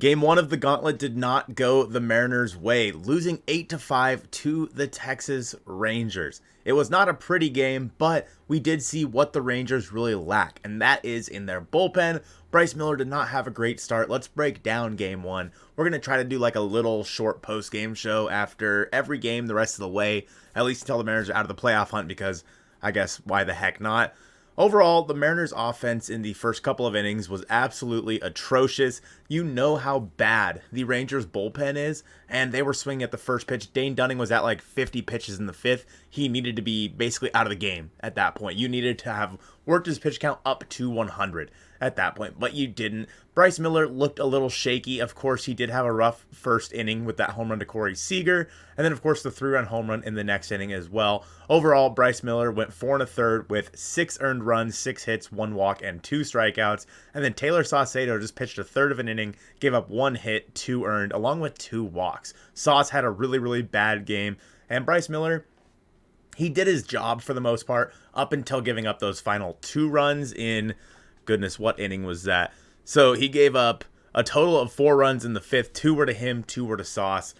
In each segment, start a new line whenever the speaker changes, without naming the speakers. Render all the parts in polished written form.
Game one of the gauntlet did not go the Mariners' way, losing 8-5 to the Texas Rangers. It was not a pretty game, but we did see what the Rangers really lack, and that is in their bullpen. Bryce Miller did not have a great start. Let's break down game one. We're going to try to do like a little short post-game show after every game the rest of the way, at least until the Mariners are out of the playoff hunt, because I guess why the heck not? Overall, the Mariners' offense in the first couple of innings was absolutely atrocious. You know how bad the Rangers' bullpen is, and they were swinging at the first pitch. Dane Dunning was at like 50 pitches in the fifth. He needed to be basically out of the game at that point. You needed to have worked his pitch count up to 100 at that point, but you didn't. Bryce Miller looked a little shaky. Of course, he did have a rough first inning with that home run to Corey Seager, and then, of course, the 3-run home run in the next inning as well. Overall, Bryce Miller went 4 1/3 with 6 earned runs, 6 hits, 1 walk, and 2 strikeouts. And then Taylor Saucedo just pitched a third of an inning, gave up 1 hit, 2 earned, along with 2 walks. Sauce had a really, really bad game, and Bryce Miller, he did his job for the most part up until giving up those final 2 runs in, goodness, what inning was that? So he gave up a total of 4 runs in the fifth. 2 were to him, 2 were to Sauce.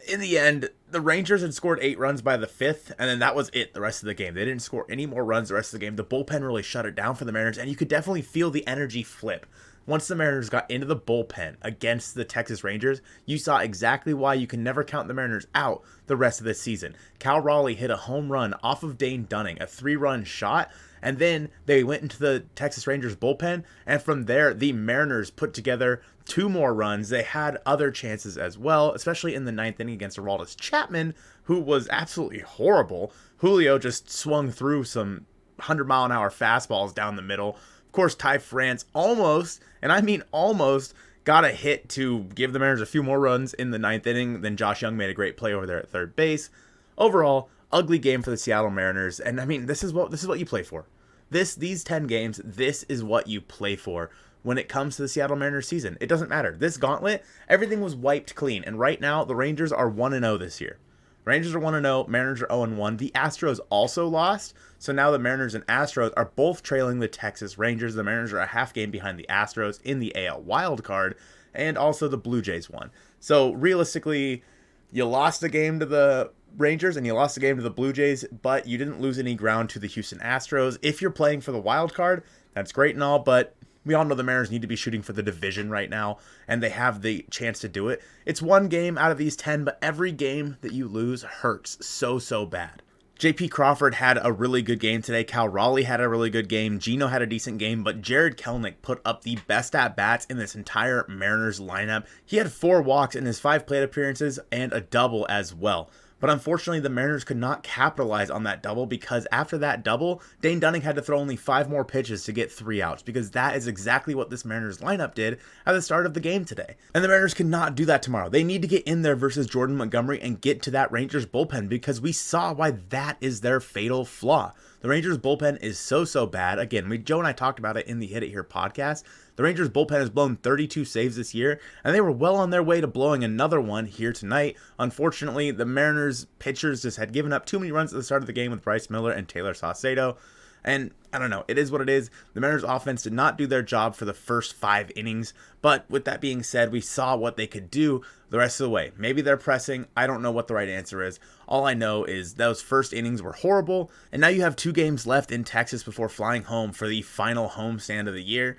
In the end, the Rangers had scored 8 runs by the fifth, and then that was it the rest of the game. They didn't score any more runs the rest of the game. The bullpen really shut it down for the Mariners, and you could definitely feel the energy flip. Once the Mariners got into the bullpen against the Texas Rangers, you saw exactly why you can never count the Mariners out the rest of the season. Cal Raleigh hit a home run off of Dane Dunning, a 3-run shot, and then they went into the Texas Rangers bullpen, and from there, the Mariners put together 2 more runs. They had other chances as well, especially in the 9th inning against Aroldis Chapman, who was absolutely horrible. Julio just swung through some 100-mile-an-hour fastballs down the middle. Of course, Ty France almost, and I mean almost, got a hit to give the Mariners a few more runs in the 9th inning. Then Josh Young made a great play over there at third base. Overall, ugly game for the Seattle Mariners, and I mean, this is what you play for. These 10 games, this is what you play for when it comes to the Seattle Mariners season. It doesn't matter. This gauntlet, everything was wiped clean, and right now the Rangers are 1-0 this year. Rangers are 1-0, Mariners are 0-1. The Astros also lost, so now the Mariners and Astros are both trailing the Texas Rangers. The Mariners are a half game behind the Astros in the AL wildcard, and also the Blue Jays won. So realistically, you lost a game to the Rangers and you lost a game to the Blue Jays, but you didn't lose any ground to the Houston Astros. If you're playing for the wild card, that's great and all, but we all know the Mariners need to be shooting for the division right now, and they have the chance to do it. It's 1 game out of these 10, but every game that you lose hurts so bad. J.P. Crawford had a really good game today. Cal Raleigh had a really good game. Gino had a decent game, but Jared Kelenic put up the best at-bats in this entire Mariners lineup. He had 4 walks in his 5 plate appearances and a double as well. But unfortunately, the Mariners could not capitalize on that double because after that double, Dane Dunning had to throw only 5 more pitches to get 3 outs because that is exactly what this Mariners lineup did at the start of the game today. And the Mariners cannot do that tomorrow. They need to get in there versus Jordan Montgomery and get to that Rangers bullpen because we saw why that is their fatal flaw. The Rangers bullpen is so bad. Again, Joe and I talked about it in the Hit It Here podcast. The Rangers bullpen has blown 32 saves this year, and they were well on their way to blowing another one here tonight. Unfortunately, the Mariners pitchers just had given up too many runs at the start of the game with Bryce Miller and Taylor Saucedo. And I don't know, it is what it is. The Mariners offense did not do their job for the first 5 innings, but with that being said, we saw what they could do the rest of the way. Maybe they're pressing. I don't know what the right answer is. All I know is those first innings were horrible, and now you have 2 games left in Texas before flying home for the final homestand of the year.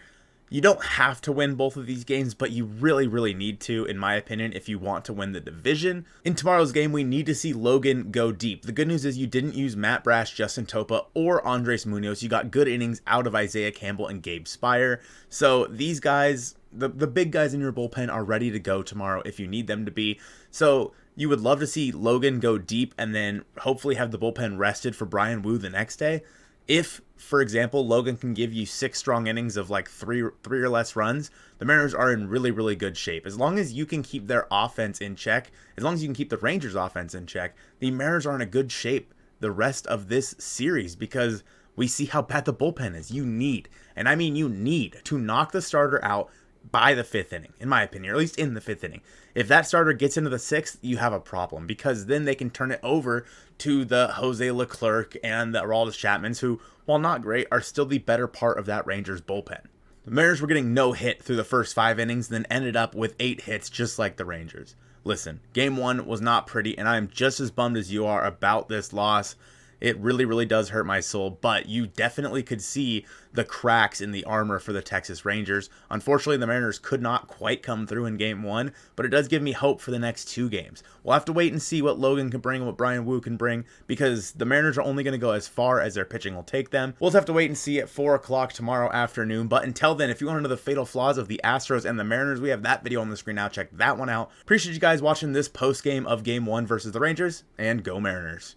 You don't have to win both of these games, but you really need to, in my opinion, if you want to win the division. In tomorrow's game, we need to see Logan go deep. The good news is you didn't use Matt Brash, Justin Topa, or Andres Munoz. You got good innings out of Isaiah Campbell and Gabe Spire. So these guys, the big guys in your bullpen are ready to go tomorrow if you need them to be. So you would love to see Logan go deep and then hopefully have the bullpen rested for Brian Wu the next day. If, for example, Logan can give you 6 strong innings of like 3 or less runs, the Mariners are in really good shape. As long as you can keep their offense in check, as long as you can keep the Rangers offense in check, the Mariners are in a good shape the rest of this series because we see how bad the bullpen is. You need, and I mean you need, to knock the starter out by the 5th inning, in my opinion, or at least in the 5th inning. If that starter gets into the 6th, you have a problem because then they can turn it over to the Jose Leclerc and the Aroldis Chapmans, who, while not great, are still the better part of that Rangers bullpen. The Mariners were getting no hit through the first 5 innings, then ended up with 8 hits just like the Rangers. Listen, game 1 was not pretty, and I am just as bummed as you are about this loss. It really does hurt my soul, but you definitely could see the cracks in the armor for the Texas Rangers. Unfortunately, the Mariners could not quite come through in game 1, but it does give me hope for the next 2 games. We'll have to wait and see what Logan can bring and what Brian Wu can bring, because the Mariners are only going to go as far as their pitching will take them. We'll just have to wait and see at 4 o'clock tomorrow afternoon, but until then, if you want to know the fatal flaws of the Astros and the Mariners, we have that video on the screen now. Check that one out. Appreciate you guys watching this post game of game 1 versus the Rangers, and go Mariners.